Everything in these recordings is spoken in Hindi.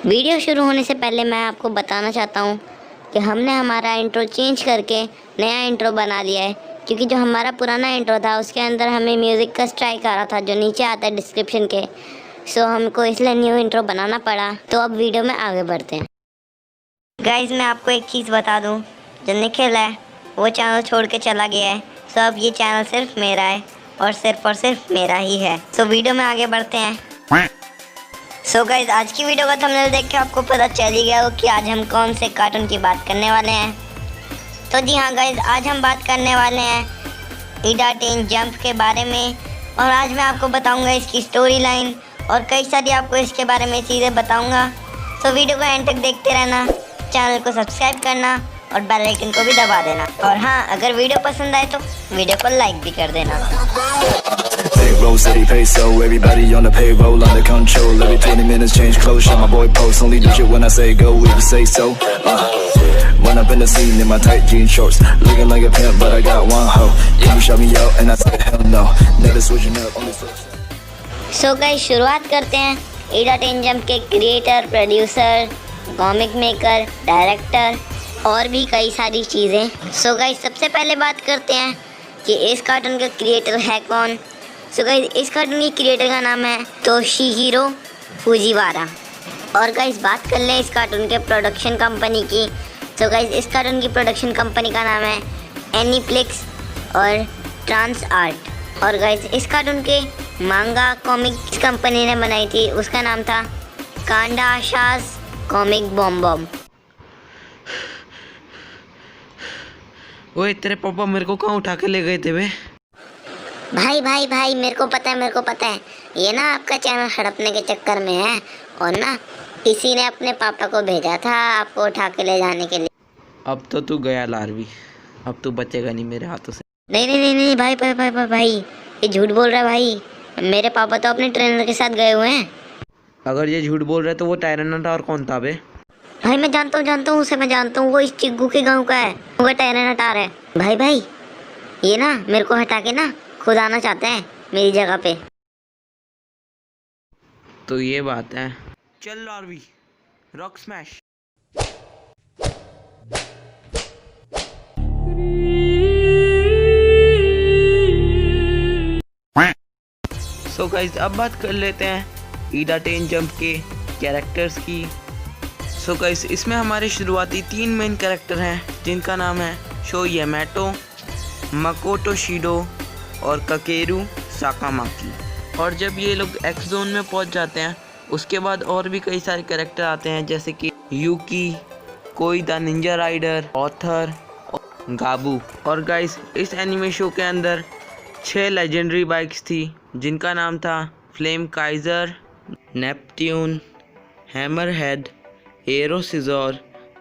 वीडियो शुरू होने से पहले मैं आपको बताना चाहता हूँ कि हमने हमारा इंट्रो चेंज करके नया इंट्रो बना लिया है, क्योंकि जो हमारा पुराना इंट्रो था उसके अंदर हमें म्यूज़िक का स्ट्राइक आ रहा था जो नीचे आता है डिस्क्रिप्शन के। सो हमको इसलिए न्यू इंट्रो बनाना पड़ा। तो अब वीडियो में आगे बढ़ते हैं। गाइज मैं आपको एक चीज़ बता दूँ, जो निखिल है वो चैनल छोड़ के चला गया है। सो अब ये चैनल सिर्फ मेरा है और सिर्फ मेरा ही है। सो वीडियो में आगे बढ़ते हैं। सो गाइज आज की वीडियो का थंबनेल देख के आपको पता चल ही गया हो कि आज हम कौन से कार्टून की बात करने वाले हैं। तो जी हाँ गाइज, आज हम बात करने वाले हैं ईडा टेन जंप के बारे में। और आज मैं आपको बताऊंगा इसकी स्टोरी लाइन और कई सारी आपको इसके बारे में चीज़ें बताऊंगा। सो वीडियो को एंड तक देखते रहना, चैनल को सब्सक्राइब करना और बेल आइकन को भी दबा देना। और हाँ, अगर वीडियो पसंद आए तो वीडियो को लाइक भी कर देना। Payroll, city peso, everybody on the payroll, under control. Every 20 minutes change clothes, shot my boy post. Only do shit when I say go, if you say so. Run up in the scene in my tight jean shorts, looking like a pimp, but I got one hoe. Yeah, you shut me out and I said hell no. Never switching up, only switch. So guys शुरुआत करते हैं ईडा टेन जंप के creator, producer, comic maker, director और भी कई सारी चीज़ें। सो गाइस सबसे पहले बात करते हैं कि इस कार्टून का क्रिएटर है कौन। सो गाइस इस कार्टून के क्रिएटर का नाम है तोशीहिरो फुजीवारा। और गाइस बात कर लें इस कार्टून के प्रोडक्शन कंपनी की। सो गाइस इस कार्टून की प्रोडक्शन कंपनी का नाम है एनीप्लेक्स और ट्रांस आर्ट। और गाइस इस कार्टून के मांगा कॉमिक्स कंपनी ने बनाई थी, उसका नाम था कांडाशास कॉमिक बॉम बॉम। ओए तेरे पापा मेरे को कहाँ उठा के ले गए थे बे? भाई मेरे को पता है ये ना आपका चैनल हड़पने के चक्कर में है, और ना किसी ने अपने पापा को भेजा था आपको उठा के ले जाने के लिए। अब तो तू गया लारवी, अब तू बचेगा नहीं मेरे हाथों से। नहीं भाई ये झूठ बोल रहा है भाई। मेरे पापा तो अपने ट्रेनर के साथ गए हुए हैं। अगर ये झूठ बोल रहा है तो वो टायरन था और कौन था बे? भाई मैं जानता हूँ उसे, मैं जानता हूँ, वो इस चिग्गू के गांव का है, वो टायरन हटा रहा है। भाई ये ना मेरे को हटा के ना खुद आना चाहते हैं मेरी जगह पे। तो ये बात है। चल लारवी, रॉक स्मैश। सो गाइस अब बात कर लेते हैं ईडा टेन जंप के कैरेक्टर्स की। सो गाइस इसमें हमारे शुरुआती 3 मेन कैरेक्टर हैं, जिनका नाम है शो यामाटो, मकोटो शिडो और ककेरू साकामाकी। और जब ये लोग एक्स जोन में पहुंच जाते हैं उसके बाद और भी कई सारे कैरेक्टर आते हैं, जैसे कि यूकी, कोई द निंजा राइडर, ऑथर और गाबू। और गाइस इस एनिमे शो के अंदर 6 लेजेंडरी बाइक्स थी, जिनका नाम था Flame Kaiser, Neptune, Hammer Head, Arrow Scissor,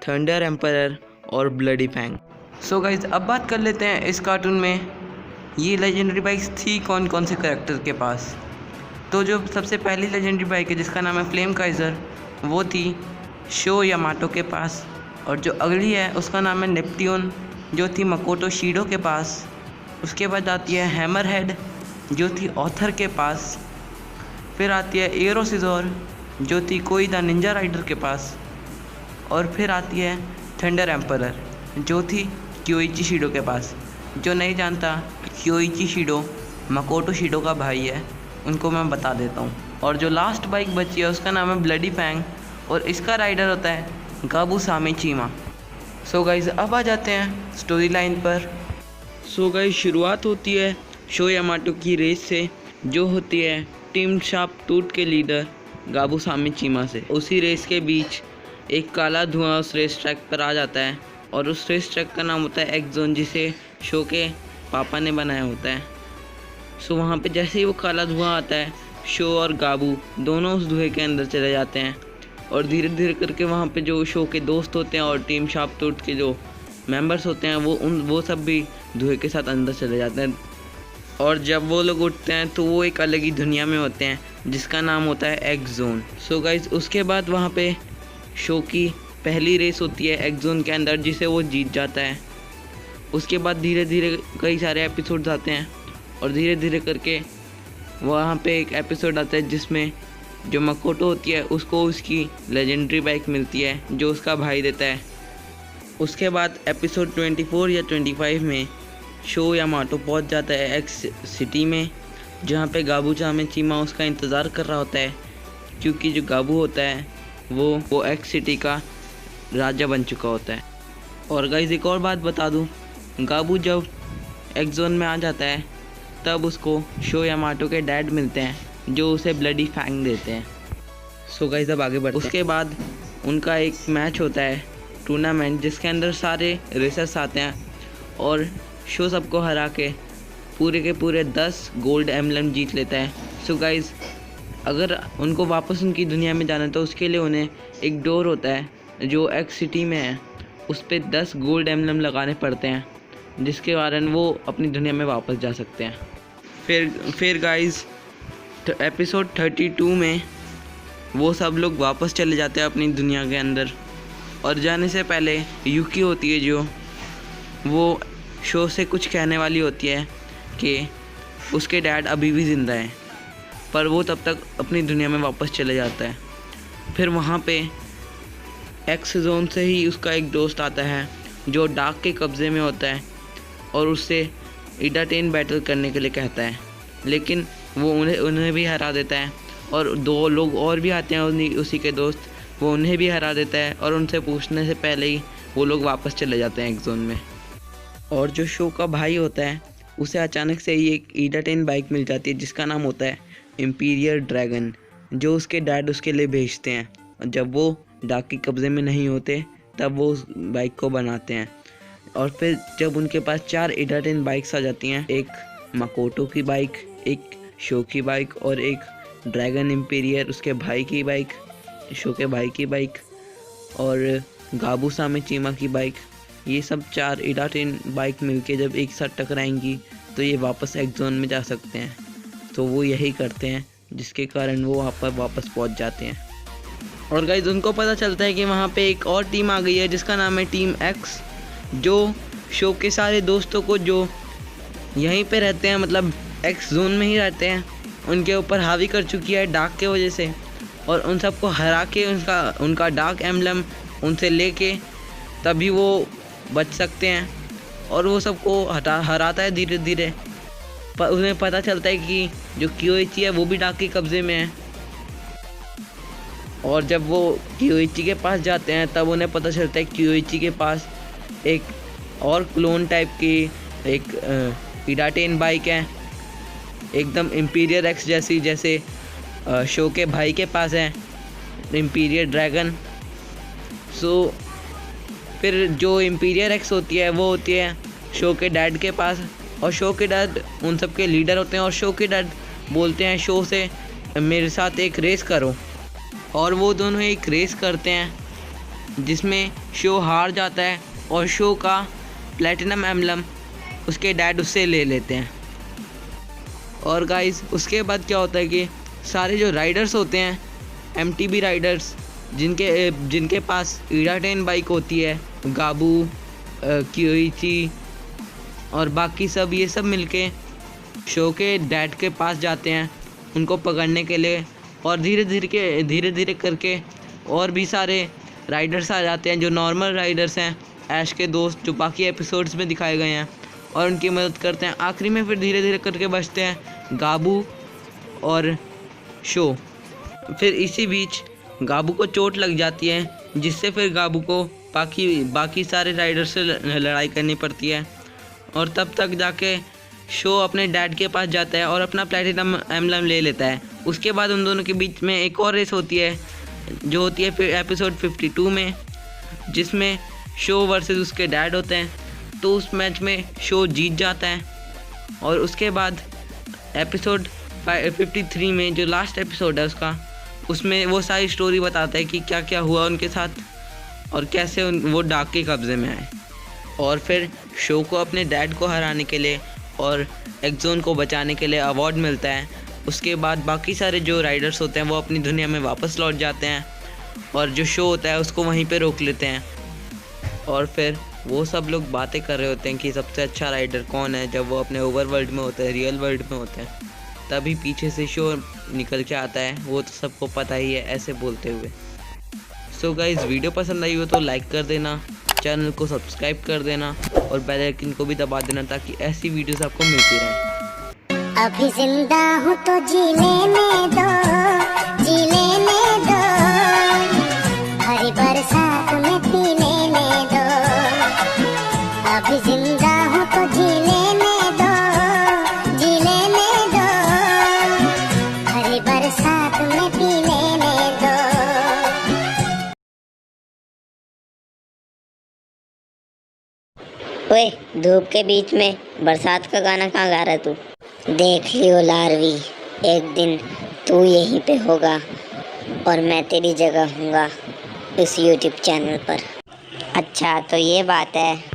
Thunder Emperor और ब्लडी फैंग। सो गाइस अब बात कर लेते हैं इस कार्टून में ये लेजेंडरी बाइक्स थी कौन कौन से कैरेक्टर के पास। तो जो सबसे पहली लेजेंडरी बाइक है जिसका नाम है फ्लेम काइजर, वो थी शो यामाटो के पास। और जो अगली है उसका नाम है नेपट्यून, जो थी मकोटो शिडो के पास। उसके बाद आती है हैमर हेड, जो थी ऑथर के पास। फिर आती है एरो सिजोर, जो थी कोई द निंजा राइडर के पास। और फिर आती है थंडर एम्परर, जो थी क्योइची शिडो के पास। जो नहीं जानता, क्योइची शिडो मकोटो शिडो का भाई है, उनको मैं बता देता हूँ। और जो लास्ट बाइक बची है उसका नाम है ब्लडी फैंग, और इसका राइडर होता है गाबू सामेचीमा। सो गाइज अब आ जाते हैं स्टोरी लाइन पर। सो गाइज शुरुआत होती है शो यामाटो की रेस से, जो होती है टीम शार्प टूट के लीडर गाबू सामेचीमा से। उसी रेस के बीच एक काला धुआं उस रेस ट्रैक पर आ जाता है, और उस रेस ट्रैक का नाम होता है एक्स जोन, जिसे शो के पापा ने बनाया होता है। सो वहाँ पे जैसे ही वो काला धुआं आता है, शो और गाबू दोनों उस धुएं के अंदर चले जाते हैं। और धीरे धीरे करके वहाँ पे जो शो के दोस्त होते हैं और टीम शार्प टूट के जो मेंबर्स होते हैं वो सब भी धुएं के साथ अंदर चले जाते हैं। और जब वो लोग उठते हैं तो वो एक अलग ही दुनिया में होते हैं, जिसका नाम होता है एक्स जोन। सो गाइज उसके बाद वहाँ पे शो की पहली रेस होती है एक्स जोन के अंदर, जिसे वो जीत जाता है। उसके बाद धीरे धीरे कई सारे एपिसोड्स आते हैं, और धीरे धीरे करके वहाँ पे एक एपिसोड आता है जिसमें जो मकोटो होती है उसको उसकी लेजेंडरी बाइक मिलती है जो उसका भाई देता है। उसके बाद एपिसोड 24 या 25 में शो यामाटो पहुंच जाता है एक्स सिटी में, जहां पे गाबू चामेचिमा उसका इंतज़ार कर रहा होता है, क्योंकि जो गाबू होता है वो एक्स सिटी का राजा बन चुका होता है। और गाइस एक और बात बता दूं, गाबू जब एक्स जोन में आ जाता है तब उसको शो यामाटो के डैड मिलते हैं जो उसे ब्लडी फैंग देते हैं। सो गाइस अब आगे बढ़ते हैं। उसके बाद उनका एक मैच होता है टूर्नामेंट, जिसके अंदर सारे रेसर्स आते हैं और शो सबको हरा के पूरे 10 गोल्ड एम्बलम जीत लेता है। सो गाइस अगर उनको वापस उनकी दुनिया में जाना है तो उसके लिए उन्हें एक डोर होता है जो एक्स सिटी में है, उस पर 10 गोल्ड एम्बलम लगाने पड़ते हैं, जिसके कारण वो अपनी दुनिया में वापस जा सकते हैं। फिर गाइस एपिसोड 32 में वो सब लोग वापस चले जाते हैं अपनी दुनिया के अंदर, और जाने से पहले यूकी होती है जो वो शो से कुछ कहने वाली होती है कि उसके डैड अभी भी ज़िंदा हैं, पर वो तब तक अपनी दुनिया में वापस चले जाता है। फिर वहाँ पे एक्स जोन से ही उसका एक दोस्त आता है जो डार्क के कब्ज़े में होता है और उससे इडाटेन बैटल करने के लिए कहता है, लेकिन वो उन्हें भी हरा देता है, और 2 लोग और भी आते हैं उसी के दोस्त, वो उन्हें भी हरा देता है, और उनसे पूछने से पहले ही वो लोग वापस चले जाते हैं एक्स जोन में। और जो शो का भाई होता है उसे अचानक से ही एक इडाटेन बाइक मिल जाती है जिसका नाम होता है इम्पीरियल ड्रैगन, जो उसके डैड उसके लिए भेजते हैं। और जब वो डार्क के कब्ज़े में नहीं होते तब वो उस बाइक को बनाते हैं। और फिर जब उनके पास 4 इडाटेन बाइक्स आ जाती हैं, एक मकोटो की बाइक, एक शो की बाइक और एक ड्रैगन इम्पीरियर उसके भाई की बाइक, शो के भाई की बाइक और गाबू चामेचिमा की बाइक, ये सब 4 इडाटेन बाइक मिलके जब एक साथ टकराएंगी तो ये वापस एक्स जोन में जा सकते हैं। तो वो यही करते हैं, जिसके कारण वो वहाँ पर वापस पहुँच जाते हैं। और गाइस उनको पता चलता है कि वहाँ पे एक और टीम आ गई है जिसका नाम है टीम एक्स, जो शो के सारे दोस्तों को जो यहीं पे रहते हैं, मतलब एक्स जोन में ही रहते हैं, उनके ऊपर हावी कर चुकी है डार्क के वजह से, और उन सबको हरा के उनका डार्क एम्बलम उनसे लेके तभी वो बच सकते हैं। और वो सबको हराता है धीरे धीरे, पर उन्हें पता चलता है कि जो कियोइची है वो भी डार्क के कब्ज़े में है। और जब वो कियोइची के पास जाते हैं तब उन्हें पता चलता है कियोइची के पास एक और क्लोन टाइप की एक इडाटेन बाइक है, एकदम इम्पीरियर एक्स जैसी, जैसे शो के भाई के पास है इम्पीरियर ड्रैगन। सो फिर जो इम्पीरियर एक्स होती है वो होती है शो के डैड के पास, और शो के डैड उन सब के लीडर होते हैं, और शो के डैड बोलते हैं शो से मेरे साथ एक रेस करो, और वो दोनों एक रेस करते हैं जिसमें शो हार जाता है और शो का प्लैटिनम एम्बलम उसके डैड उससे ले लेते हैं। और गाइस उसके बाद क्या होता है कि सारे जो राइडर्स होते हैं एमटीबी राइडर्स, जिनके पास इडाटेन बाइक होती है, गाबू, कियोइची और बाकी सब, ये सब मिलके शो के डैड के पास जाते हैं उनको पकड़ने के लिए। और धीरे धीरे करके और भी सारे राइडर्स आ जाते हैं जो नॉर्मल राइडर्स हैं, ऐश के दोस्त जो बाकी एपिसोड्स में दिखाए गए हैं, और उनकी मदद करते हैं। आखिरी में फिर धीरे धीरे करके बचते हैं गाबू और शो। फिर इसी बीच गाबू को चोट लग जाती है, जिससे फिर गाबू को बाकी सारे राइडर से लड़ाई करनी पड़ती है, और तब तक जाके शो अपने डैड के पास जाता है और अपना प्लैटिनम एम्बलम ले लेता है। उसके बाद उन दोनों के बीच में एक और रेस होती है जो होती है फिर एपिसोड 52 में, जिसमें शो वर्सेस उसके डैड होते हैं। तो उस मैच में शो जीत जाता है, और उसके बाद एपिसोड 53 में जो लास्ट एपिसोड है उसमें वो सारी स्टोरी बताता है कि क्या क्या हुआ उनके साथ और कैसे वो डार्क के कब्ज़े में आए। और फिर शो को अपने डैड को हराने के लिए और एक्सोन को बचाने के लिए अवार्ड मिलता है। उसके बाद बाकी सारे जो राइडर्स होते हैं वो अपनी दुनिया में वापस लौट जाते हैं, और जो शो होता है उसको वहीं पे रोक लेते हैं। और फिर वो सब लोग बातें कर रहे होते हैं कि सबसे अच्छा राइडर कौन है, जब वो अपने ओवरवर्ल्ड में होते हैं, रियल वर्ल्ड में होते हैं। तभी पीछे से शो निकल के आता है, वो तो सबको पता ही है ऐसे बोलते हुए। सो गाइस वीडियो पसंद आई हो तो लाइक कर देना, चैनल को सब्सक्राइब कर देना और बेल आइकन को भी दबा देना ताकि ऐसी वीडियोस आपको मिलती रहे। अभी जिंदा हूँ तो जी लेने दो, जी लेने दो, हरी बरसात में पी लेने दो। अभी जिंदा हूँ तो जी लेने दो, जी लेने दो, हरी बरसात में पी लेने दो। ओए, धूप के बीच में बरसात का गाना कहाँ गा रहा है तू? देख लियो लारवी, एक दिन तू यहीं पे होगा और मैं तेरी जगह हूँगा इस YouTube चैनल पर। अच्छा तो ये बात है।